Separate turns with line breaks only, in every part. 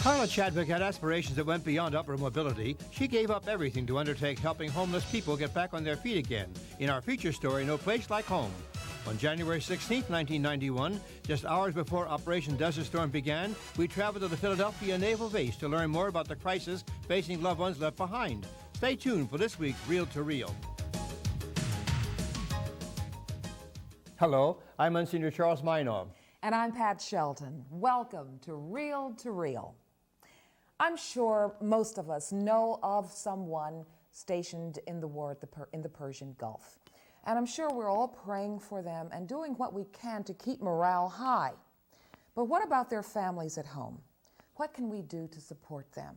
Carla Chadwick had aspirations that went beyond upper mobility. She gave up everything to undertake helping homeless people get back on their feet again. In our feature story, No Place Like Home. On January 16, 1991, just hours before Operation Desert Storm began, we traveled to the Philadelphia Naval Base to learn more about the crisis facing loved ones left behind. Stay tuned for this week's Reel to Reel. Hello, I'm Monsignor Charles Minor.
And I'm Pat Shelton. Welcome to Reel to Reel. I'm sure most of us know of someone stationed in the war in the Persian Gulf. And I'm sure we're all praying for them and doing what we can to keep morale high. But what about their families at home? What can we do to support them?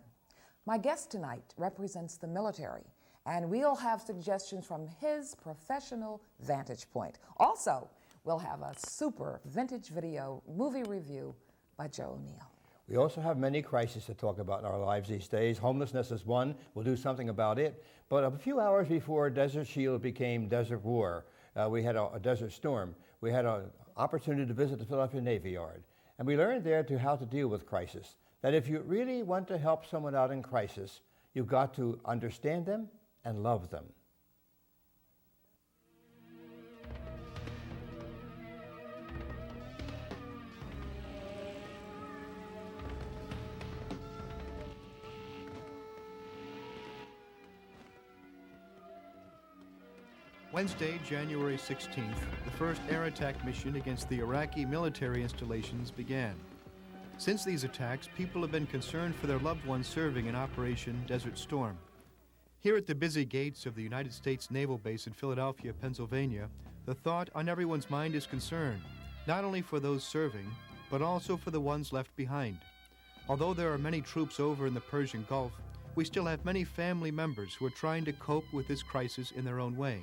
My guest tonight represents the military, and we'll have suggestions from his professional vantage point. Also, we'll have a super vintage video movie review by Joe O'Neill.
We also have many crises to talk about in our lives these days. Homelessness is one. We'll do something about it. But a few hours before Desert Shield became Desert War, we had a Desert Storm. We had an opportunity to visit the Philadelphia Navy Yard. And we learned there how to deal with crisis. That if you really want to help someone out in crisis, you've got to understand them and love them.
Wednesday, January 16th, the first air attack mission against the Iraqi military installations began. Since these attacks, people have been concerned for their loved ones serving in Operation Desert Storm. Here at the busy gates of the United States Naval Base in Philadelphia, Pennsylvania, the thought on everyone's mind is concern, not only for those serving, but also for the ones left behind. Although there are many troops over in the Persian Gulf, we still have many family members who are trying to cope with this crisis in their own way.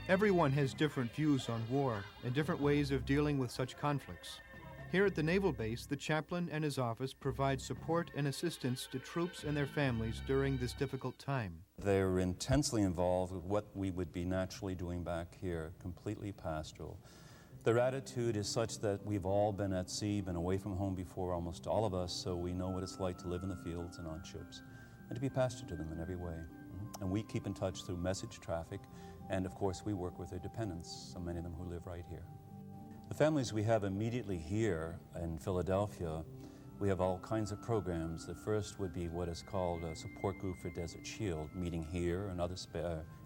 Everyone has different views on war and different ways of dealing with such conflicts. Here at the Naval Base, the chaplain and his office provide support and assistance to troops and their families during this difficult time.
They're intensely involved with what we would be naturally doing back here, completely pastoral. Their attitude is such that we've all been at sea, been away from home before, almost all of us, so we know what it's like to live in the fields and on ships, and to be pastor to them in every way. And we keep in touch through message traffic, and of course we work with their dependents, so many of them who live right here. The families we have immediately here in Philadelphia, we have all kinds of programs. The first would be what is called a support group for Desert Shield, meeting here and other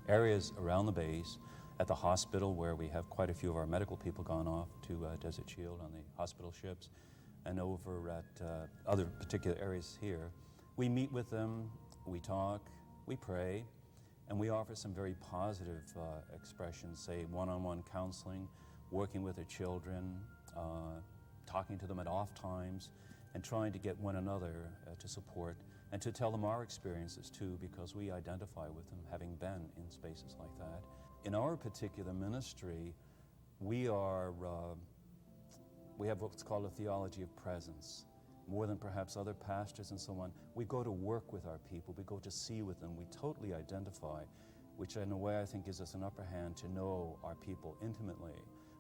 areas around the base, at the hospital where we have quite a few of our medical people gone off to Desert Shield on the hospital ships, and over at other particular areas here. We meet with them, we talk, we pray, and we offer some very positive expressions, say one-on-one counseling, working with their children, talking to them at off times, and trying to get one another to support and to tell them our experiences too, because we identify with them, having been in spaces like that. In our particular ministry, we have what's called a theology of presence. More than perhaps other pastors and so on, we go to work with our people, we go to see with them, we totally identify, which in a way I think gives us an upper hand to know our people intimately.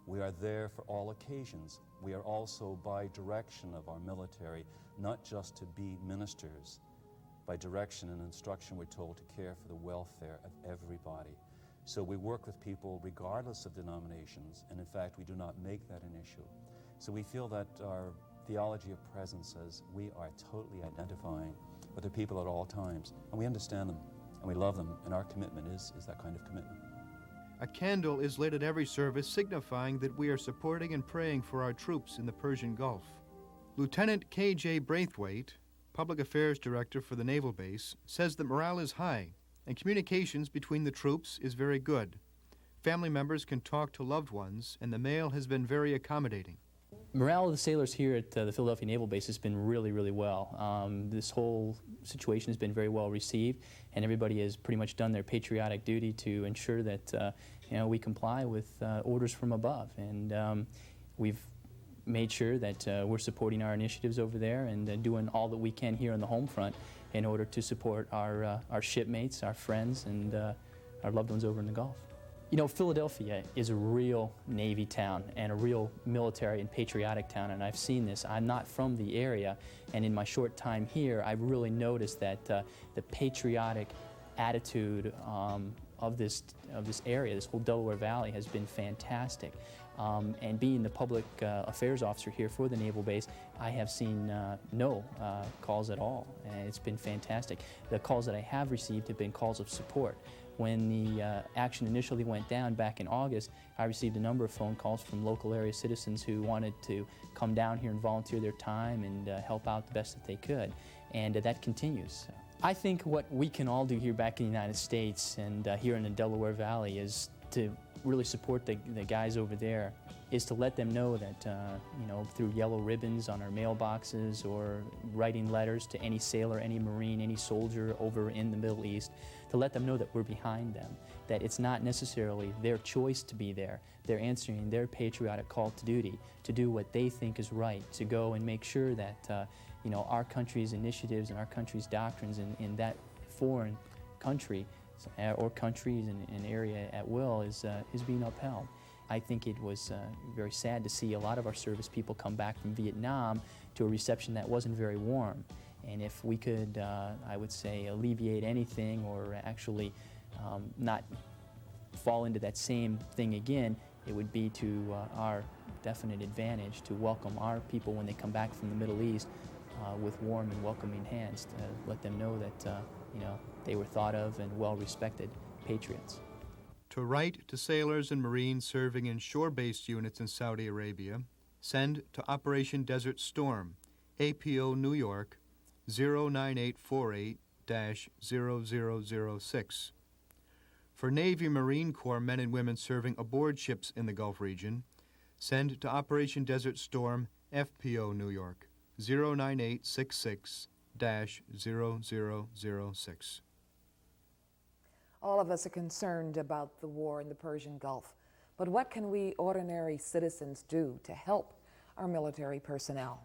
We are there for all occasions. We are also by direction of our military, not just to be ministers. By direction and instruction, we're told to care for the welfare of everybody. So we work with people regardless of denominations, and in fact, we do not make that an issue. So we feel that our theology of presence says we are totally identifying with the people at all times, and we understand them, and we love them, and our commitment is that kind of commitment.
A candle is lit at every service, signifying that we are supporting and praying for our troops in the Persian Gulf. Lieutenant K.J. Braithwaite, Public Affairs Director for the Naval Base, says that morale is high, and communications between the troops is very good. Family members can talk to loved ones, and the mail has been very accommodating.
Morale of the sailors here at the Philadelphia Naval Base has been really, really well. This whole situation has been very well received, and everybody has pretty much done their patriotic duty to ensure that we comply with orders from above. And we've made sure that we're supporting our initiatives over there and doing all that we can here on the home front in order to support our shipmates, our friends, and our loved ones over in the Gulf. You know, Philadelphia is a real Navy town and a real military and patriotic town, and I've seen this. I'm not from the area, and in my short time here, I've really noticed that the patriotic attitude of this area, this whole Delaware Valley, has been fantastic. And being the public affairs officer here for the naval base, I have seen no calls at all, and it's been fantastic. The calls that I have received have been calls of support. When the action initially went down back in August, I received a number of phone calls from local area citizens who wanted to come down here and volunteer their time and help out the best that they could, and that continues. I think what we can all do here back in the United States and here in the Delaware Valley is to really support the guys over there, is to let them know that, you know, through yellow ribbons on our mailboxes or writing letters to any sailor, any Marine, any soldier over in the Middle East, to let them know that we're behind them, that it's not necessarily their choice to be there. They're answering their patriotic call to duty to do what they think is right, to go and make sure that, you know, our country's initiatives and our country's doctrines in that foreign country or countries in an area at will is being upheld. I think it was very sad to see a lot of our service people come back from Vietnam to a reception that wasn't very warm. And if we could, I would say, alleviate anything or actually not fall into that same thing again, it would be to our definite advantage to welcome our people when they come back from the Middle East with warm and welcoming hands, to let them know that you know, they were thought of and well-respected patriots.
To write to sailors and Marines serving in shore-based units in Saudi Arabia, send to Operation Desert Storm, APO New York, 09848-0006. For Navy Marine Corps men and women serving aboard ships in the Gulf region, send to Operation Desert Storm, FPO New York, 09866-0006.
All of us are concerned about the war in the Persian Gulf, but what can we ordinary citizens do to help our military personnel?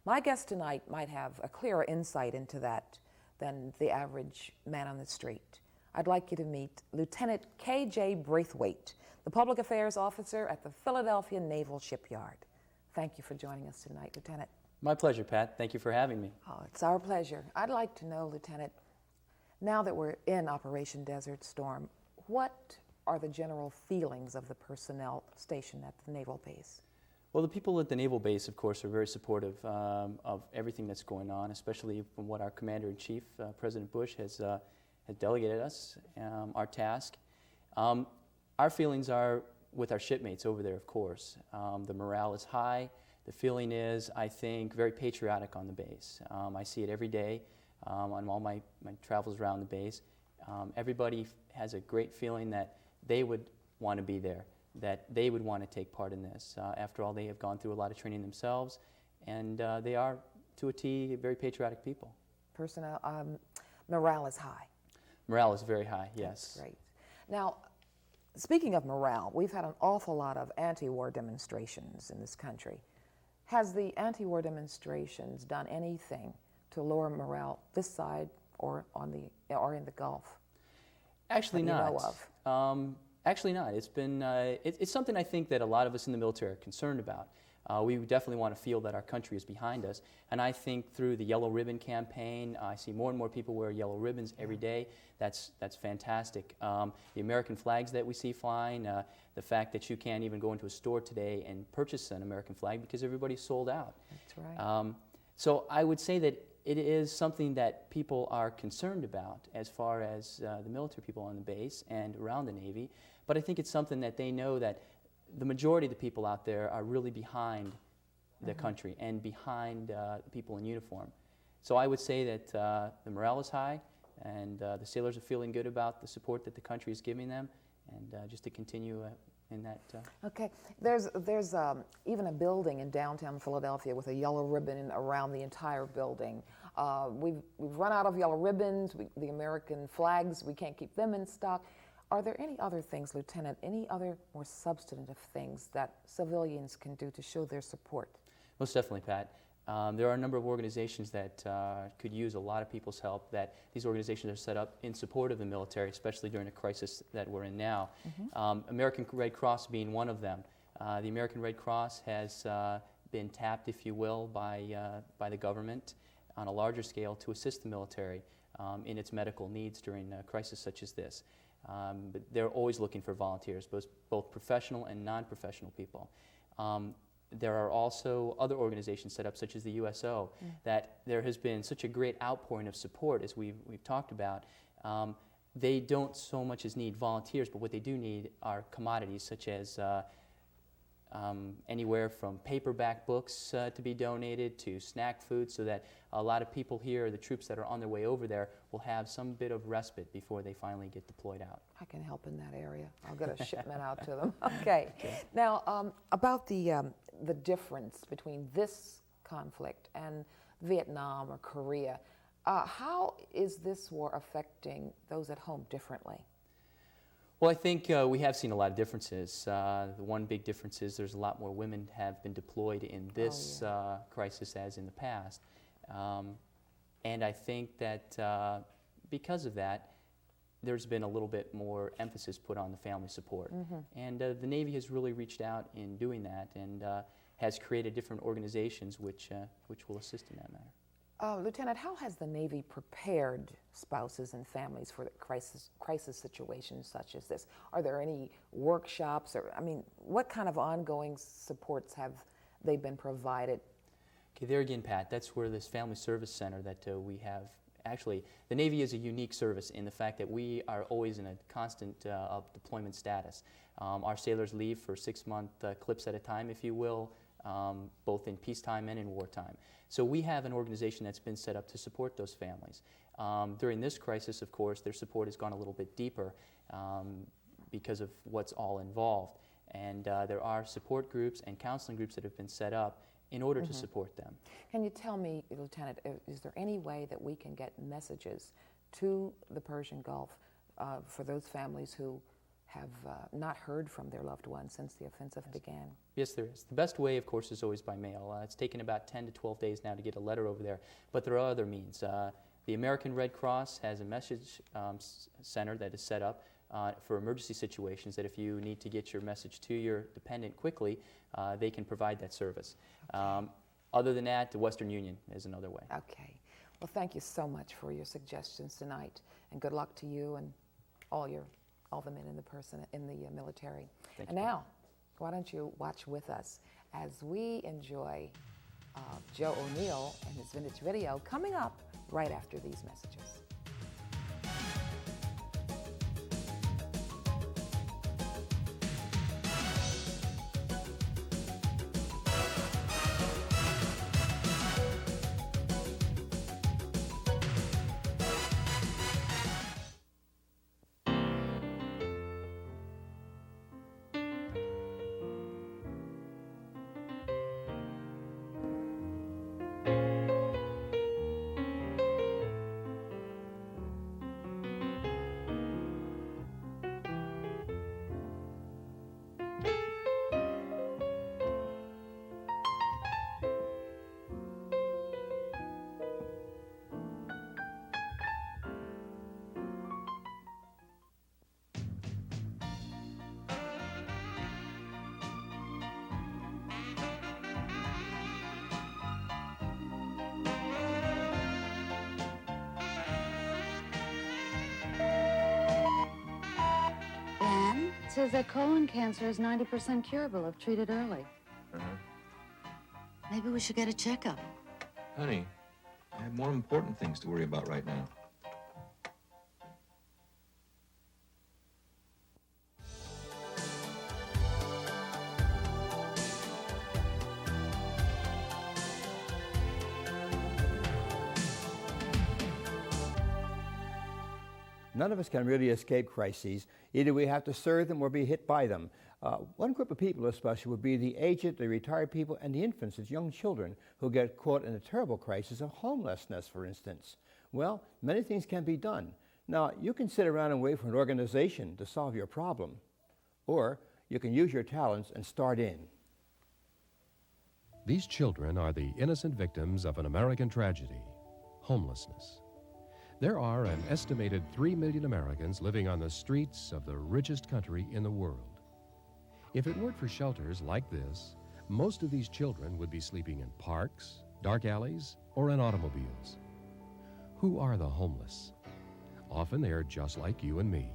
My guest tonight might have a clearer insight into that than the average man on the street. I'd like you to meet Lieutenant K.J. Braithwaite, the Public Affairs Officer at the Philadelphia Naval Shipyard. Thank you for joining us tonight, Lieutenant.
My pleasure, Pat. Thank you for having me.
Oh, it's our pleasure. I'd like to know, Lieutenant, now that we're in Operation Desert Storm, what are the general feelings of the personnel stationed at the naval base?
Well, the people at the naval base, of course, are very supportive of everything that's going on, especially from what our Commander-in-Chief, President Bush, has delegated us, our task. Our feelings are with our shipmates over there, of course. The morale is high. The feeling is, I think, very patriotic on the base. I see it every day on all my travels around the base. Everybody has a great feeling that they would want to be there, that they would want to take part in this. After all, they have gone through a lot of training themselves, and they are, to a T, very patriotic people.
Personnel, morale is high.
Morale is very high, yes.
That's great. Now, speaking of morale, we've had an awful lot of anti-war demonstrations in this country. Has the anti-war demonstrations done anything to lower morale this side or in the Gulf?
Actually
that
not.
You know of?
Actually not. It's been it's something I think that a lot of us in the military are concerned about. We definitely want to feel that our country is behind us, and I think through the Yellow Ribbon campaign, I see more and more people wear yellow ribbons every day. That's fantastic. The American flags that we see flying, the fact that you can't even go into a store today and purchase an American flag because everybody's sold out.
That's right.
So I would say that it is something that people are concerned about as far as the military people on the base and around the Navy, but I think it's something that they know that the majority of the people out there are really behind the country and behind the people in uniform. So I would say that the morale is high, and the sailors are feeling good about the support that the country is giving them, and just to continue in that.
Okay, there's even a building in downtown Philadelphia with a yellow ribbon around the entire building. We've run out of yellow ribbons. The American flags, we can't keep them in stock. Are there any other things, Lieutenant, any other more substantive things that civilians can do to show their support?
Most definitely, Pat. There are a number of organizations that could use a lot of people's help. That these organizations are set up in support of the military, especially during the crisis that we're in now. American Red Cross being one of them. The American Red Cross has been tapped, if you will, by the government on a larger scale to assist the military in its medical needs during a crisis such as this. But they're always looking for volunteers, both professional and non-professional people. There are also other organizations set up, such as the USO, that there has been such a great outpouring of support, as we've talked about. They don't so much as need volunteers, but what they do need are commodities, such as anywhere from paperback books to be donated to snack food, so that a lot of people here, the troops that are on their way over there, will have some bit of respite before they finally get deployed out.
I can help in that area. I'll get a shipment out to them. Okay. Now, about the difference between this conflict and Vietnam or Korea, how is this war affecting those at home differently?
Well, I think we have seen a lot of differences. The one big difference is there's a lot more women have been deployed in this crisis as in the past. And I think that because of that, there's been a little bit more emphasis put on the family support. And the Navy has really reached out in doing that and has created different organizations which will assist in that matter.
Lieutenant, how has the Navy prepared spouses and families for the crisis situations such as this? Are there any workshops, or what kind of ongoing supports have they been provided?
Okay, there again, Pat, that's where this Family Service Center that we have. Actually, the Navy is a unique service in the fact that we are always in a constant deployment status. Our sailors leave for 6-month clips at a time, if you will, both in peacetime and in wartime. So we have an organization that's been set up to support those families. During this crisis, of course, their support has gone a little bit deeper because of what's all involved. And there are support groups and counseling groups that have been set up in order to support them.
Can you tell me, Lieutenant, is there any way that we can get messages to the Persian Gulf for those families who have not heard from their loved ones since the offensive began?
Yes, there is. The best way, of course, is always by mail. It's taken about 10 to 12 days now to get a letter over there, but there are other means. The American Red Cross has a message center that is set up for emergency situations, that if you need to get your message to your dependent quickly, they can provide that service. Okay. Other than that, the Western Union is another way.
Okay. Well, thank you so much for your suggestions tonight, and good luck to you and all the men in the military.
Thank
and
you.
Now, why don't you watch with us as we enjoy Joe O'Neill and his vintage video coming up right after these messages.
It says that colon cancer is 90% curable if treated early. Maybe we should get a checkup.
Honey, I have more important things to worry about right now.
None of us can really escape crises. Either we have to serve them or be hit by them. One group of people especially would be the aged, the retired people, and the infants, as young children, who get caught in a terrible crisis of homelessness, for instance. Well, many things can be done. Now, you can sit around and wait for an organization to solve your problem, or you can use your talents and start in.
These children are the innocent victims of an American tragedy, homelessness. There are an estimated 3 million Americans living on the streets of the richest country in the world. If it weren't for shelters like this, most of these children would be sleeping in parks, dark alleys, or in automobiles. Who are the homeless? Often they are just like you and me.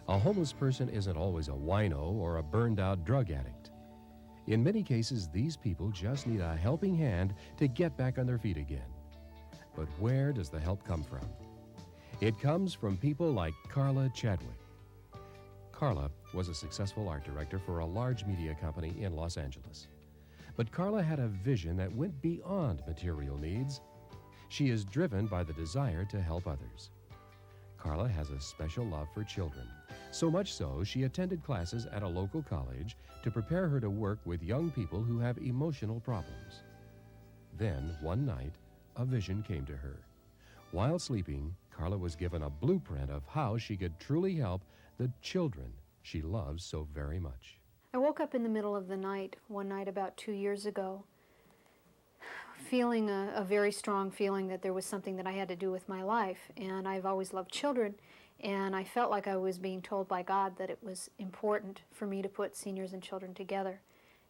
A homeless person isn't always a wino or a burned-out drug addict. In many cases, these people just need a helping hand to get back on their feet again. But where does the help come from? It comes from people like Carla Chadwick. Carla was a successful art director for a large media company in Los Angeles. But Carla had a vision that went beyond material needs. She is driven by the desire to help others. Carla has a special love for children, so much so she attended classes at a local college to prepare her to work with young people who have emotional problems. Then, one night, a vision came to her. While sleeping, Carla was given a blueprint of how she could truly help the children she loves so very much.
I woke up in the middle of the night, one night about 2 years ago, feeling a very strong feeling that there was something that I had to do with my life. And I've always loved children, and I felt like I was being told by God that it was important for me to put seniors and children together,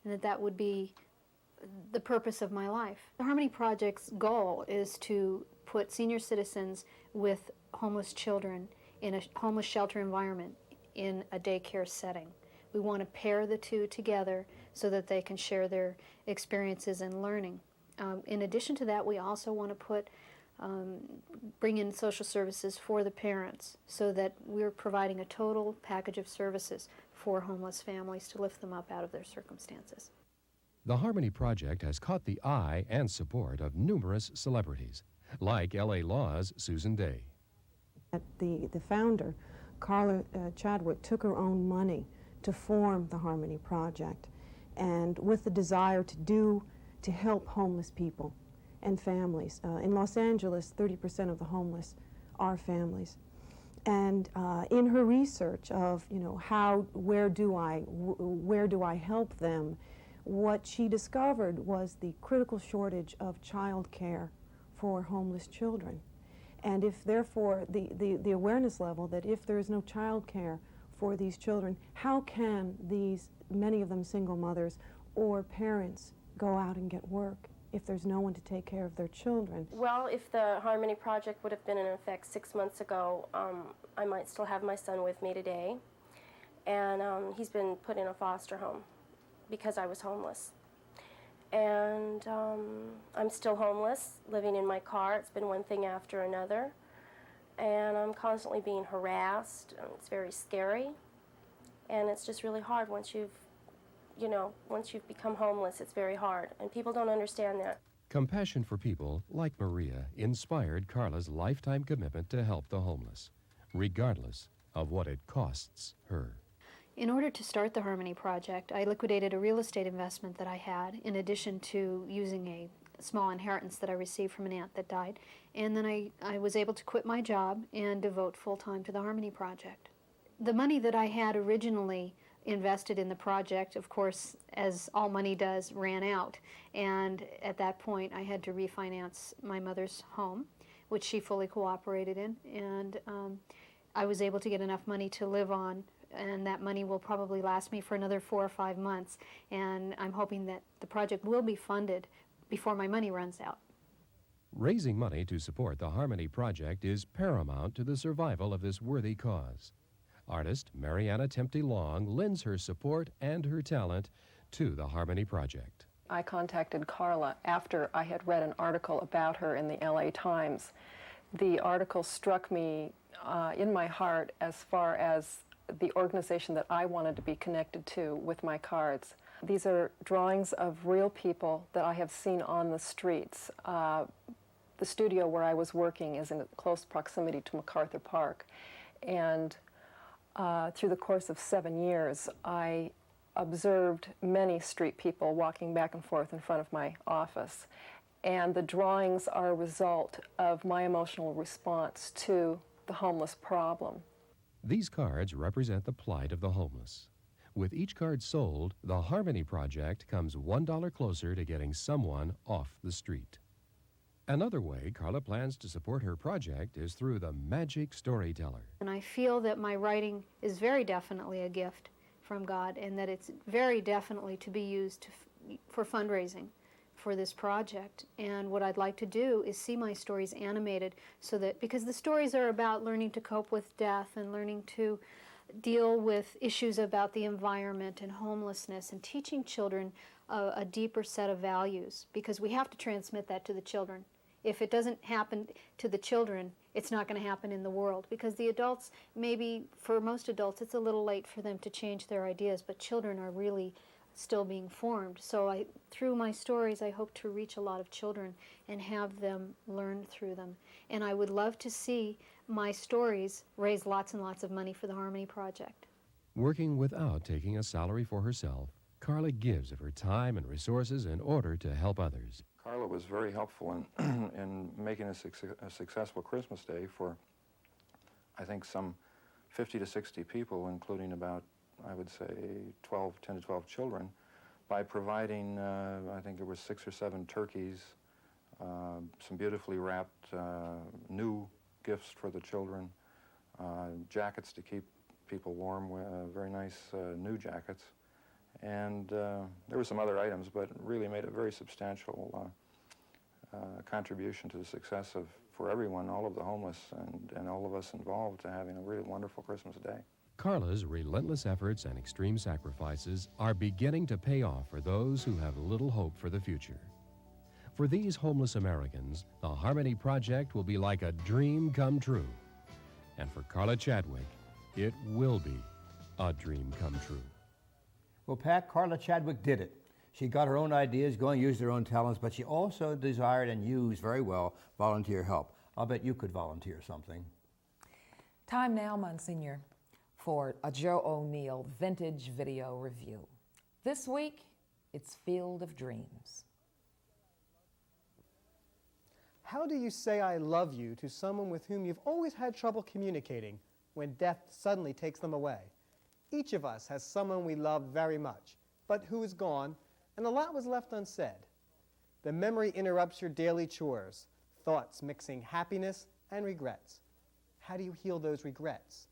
and that would be the purpose of my life. The Harmony Project's goal is to put senior citizens with homeless children in a homeless shelter environment in a daycare setting. We want to pair the two together so that they can share their experiences and learning. In addition to that, we also want to bring in social services for the parents so that we're providing a total package of services for homeless families to lift them up out of their circumstances.
The Harmony Project has caught the eye and support of numerous celebrities, like L.A. Law's Susan Day.
The founder, Carla Chadwick, took her own money to form the Harmony Project, and with the desire to help homeless people and families. In Los Angeles, 30% of the homeless are families. And in her research of, where do I help them, what she discovered was the critical shortage of child care for homeless children. And if therefore the awareness level that if there is no child care for these children, how can these, many of them single mothers or parents, go out and get work if there's no one to take care of their children?
Well, if the Harmony Project would have been in effect 6 months ago, I might still have my son with me today. And he's been put in a foster home because I was homeless. And I'm still homeless, living in my car. It's been one thing after another. And I'm constantly being harassed. And it's very scary. And it's just really hard once you've become homeless. It's very hard. And people don't understand that.
Compassion for people like Maria inspired Carla's lifetime commitment to help the homeless, regardless of what it costs her.
In order to start the Harmony Project, I liquidated a real estate investment that I had, in addition to using a small inheritance that I received from an aunt that died. And then I was able to quit my job and devote full-time to the Harmony Project. The money that I had originally invested in the project, of course, as all money does, ran out. And at that point, I had to refinance my mother's home, which she fully cooperated in. And I was able to get enough money to live on, and that money will probably last me for another 4 or 5 months. And I'm hoping that the project will be funded before my money runs out.
Raising money to support the Harmony Project is paramount to the survival of this worthy cause. Artist Mariana Tempty Long lends her support and her talent to the Harmony Project.
I contacted Carla after I had read an article about her in the LA Times. The article struck me in my heart as far as the organization that I wanted to be connected to with my cards. These are drawings of real people that I have seen on the streets. The studio where I was working is in close proximity to MacArthur Park, and through the course of 7 years, I observed many street people walking back and forth in front of my office. And the drawings are a result of my emotional response to the homeless problem.
These cards represent the plight of the homeless. With each card sold, the Harmony Project comes $1 closer to getting someone off the street. Another way Carla plans to support her project is through the Magic Storyteller.
And I feel that my writing is very definitely a gift from God, and that it's very definitely to be used for fundraising for this project. And what I'd like to do is see my stories animated, so that, because the stories are about learning to cope with death and learning to deal with issues about the environment and homelessness, and teaching children a deeper set of values, because we have to transmit that to the children. If it doesn't happen to the children, it's not going to happen in the world, because the adults, maybe for most adults, it's a little late for them to change their ideas, but children are really still being formed. So through my stories, I hope to reach a lot of children and have them learn through them. And I would love to see my stories raise lots and lots of money for the Harmony Project.
Working without taking a salary for herself, Carla gives of her time and resources in order to help others.
Carla was very helpful in making a successful Christmas Day for, I think, some 50 to 60 people, including about, I would say, 10 to 12 children, by providing, I think it was 6 or 7 turkeys, some beautifully wrapped new gifts for the children, jackets to keep people warm, very nice new jackets. And there were some other items, but it really made a very substantial contribution to the success for everyone, all of the homeless and all of us involved, to having a really wonderful Christmas Day.
Carla's relentless efforts and extreme sacrifices are beginning to pay off for those who have little hope for the future. For these homeless Americans, the Harmony Project will be like a dream come true. And for Carla Chadwick, it will be a dream come true.
Well, Pat, Carla Chadwick did it. She got her own ideas going, used her own talents, but she also desired and used very well volunteer help. I'll bet you could volunteer something.
Time now, Monsignor, for a Joe O'Neill vintage video review. This week, it's Field of Dreams.
How do you say I love you to someone with whom you've always had trouble communicating when death suddenly takes them away? Each of us has someone we love very much, but who is gone, and a lot was left unsaid. The memory interrupts your daily chores, thoughts mixing happiness and regrets. How do you heal those regrets?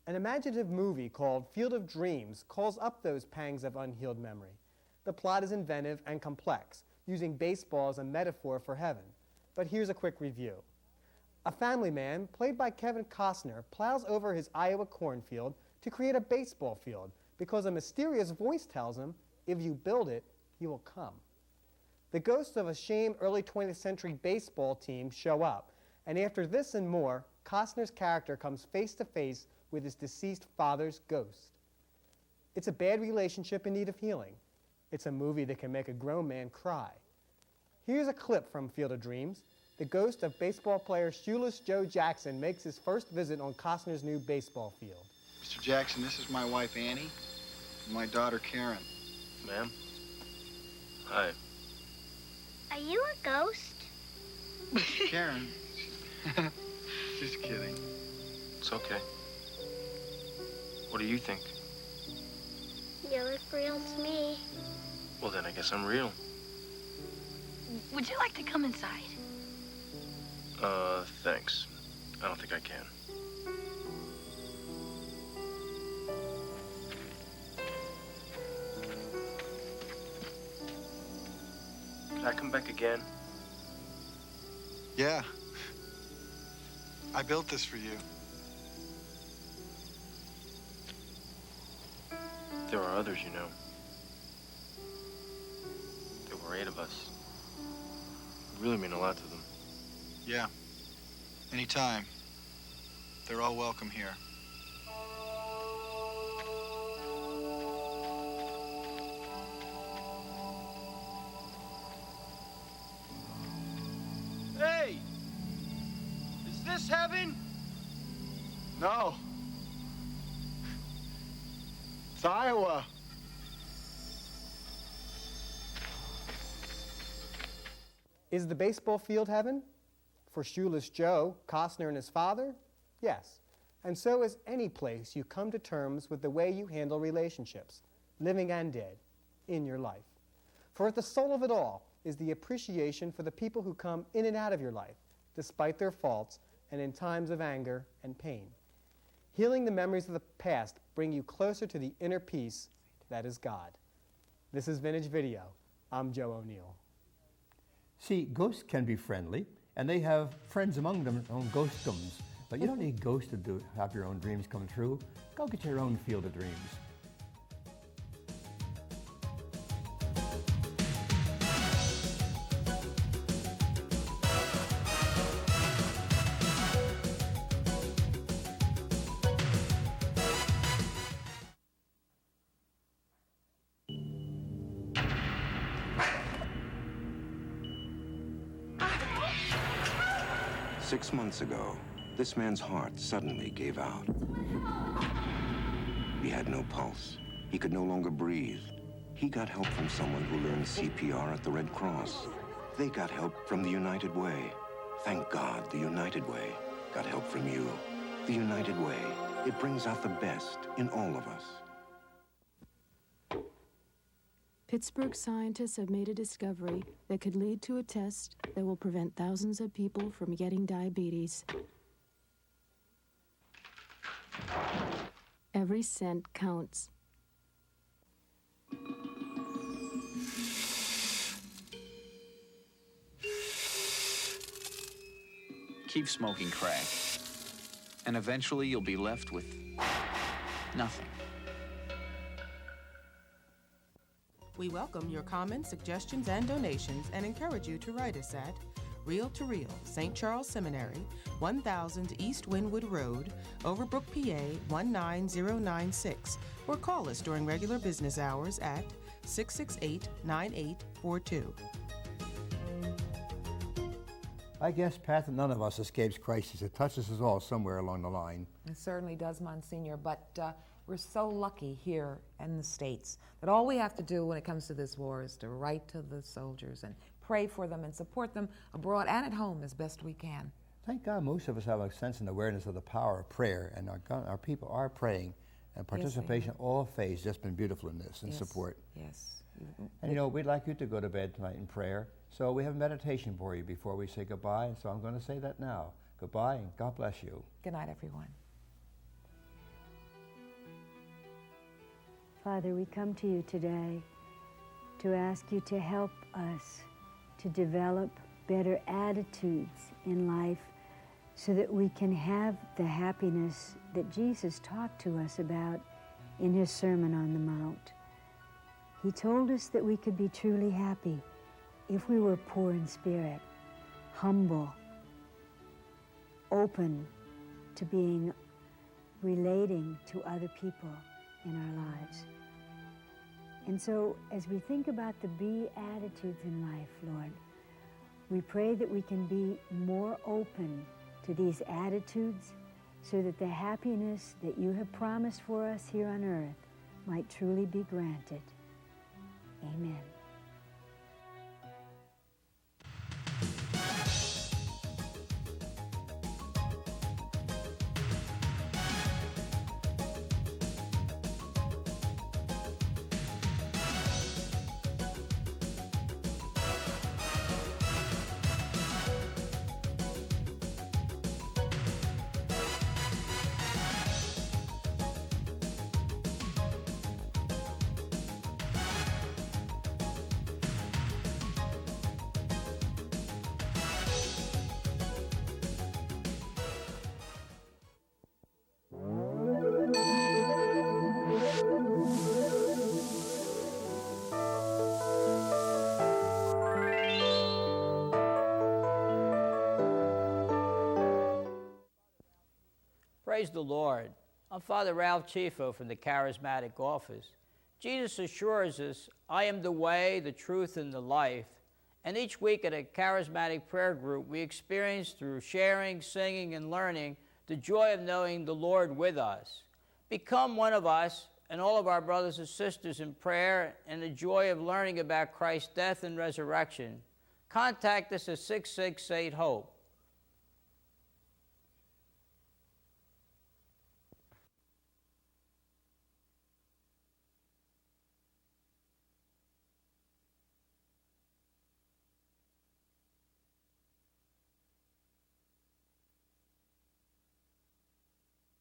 An imaginative movie called Field of Dreams calls up those pangs of unhealed memory. The plot is inventive and complex, using baseball as a metaphor for heaven. But here's a quick review. A family man, played by Kevin Costner, plows over his Iowa cornfield to create a baseball field because a mysterious voice tells him, if you build it, he will come. The ghosts of a shamed early 20th century baseball team show up, and after this and more, Costner's character comes face to face with his deceased father's ghost. It's a bad relationship in need of healing. It's a movie that can make a grown man cry. Here's a clip from Field of Dreams. The ghost of baseball player Shoeless Joe Jackson makes his first visit on Costner's new baseball field.
Mr. Jackson, this is my wife, Annie, and my daughter, Karen.
Ma'am? Hi.
Are you a ghost?
Karen? Just kidding.
It's okay. What do you think?
You look real to me.
Well, then I guess I'm real.
Would you like to come inside?
Thanks. I don't think I can. Can I come back again?
Yeah. I built this for you.
There are others, you know. There were 8 of us. It really mean a lot to them.
Yeah. Anytime. They're all welcome here.
Hey! Is this heaven?
No. It's Iowa.
Is the baseball field heaven? For Shoeless Joe, Costner, and his father? Yes. And so is any place you come to terms with the way you handle relationships, living and dead, in your life. For at the soul of it all is the appreciation for the people who come in and out of your life, despite their faults and in times of anger and pain. Healing the memories of the past bring you closer to the inner peace that is God. This is Vintage Video. I'm Joe O'Neill.
See, ghosts can be friendly, and they have friends among them on ghostdoms. But you don't need ghosts to have your own dreams come true. Go get your own field of dreams.
Six months ago, this man's heart suddenly gave out. He had no pulse. He could no longer breathe. He got help from someone who learned CPR at the Red Cross. They got help from the United Way. Thank God the United Way got help from you. The United Way, it brings out the best in all of us.
Pittsburgh scientists have made a discovery that could lead to a test that will prevent thousands of people from getting diabetes. Every cent counts.
Keep smoking crack, and eventually you'll be left with nothing.
We welcome your comments, suggestions, and donations and encourage you to write us at Reel to Reel, St. Charles Seminary, 1000 East Wynwood Road, Overbrook, PA 19096, or call us during regular business hours at 668-9842.
I guess, Pat, that none of us escapes crisis. It touches us all somewhere along the line.
It certainly does, Monsignor, but we're so lucky here in the States that all we have to do when it comes to this war is to write to the soldiers and pray for them and support them abroad and at home as best we can.
Thank God most of us have a sense and awareness of the power of prayer, and our people are praying, and participation, all faiths, just been beautiful in this, and support.
Yes.
And you know, we'd like you to go to bed tonight in prayer, so we have a meditation for you before we say goodbye, so I'm going to say that now. Goodbye, and God bless you.
Good night, everyone.
Father, we come to you today to ask you to help us to develop better attitudes in life so that we can have the happiness that Jesus talked to us about in his Sermon on the Mount. He told us that we could be truly happy if we were poor in spirit, humble, open to relating to other people in our lives. And so as we think about the be attitudes in life, Lord, we pray that we can be more open to these attitudes so that the happiness that you have promised for us here on earth might truly be granted. Amen.
Praise the Lord. I'm Father Ralph Chifo from the Charismatic Office. Jesus assures us, I am the way, the truth, and the life. And each week at a charismatic prayer group, we experience through sharing, singing, and learning the joy of knowing the Lord with us. Become one of us and all of our brothers and sisters in prayer and the joy of learning about Christ's death and resurrection. Contact us at 668-HOPE.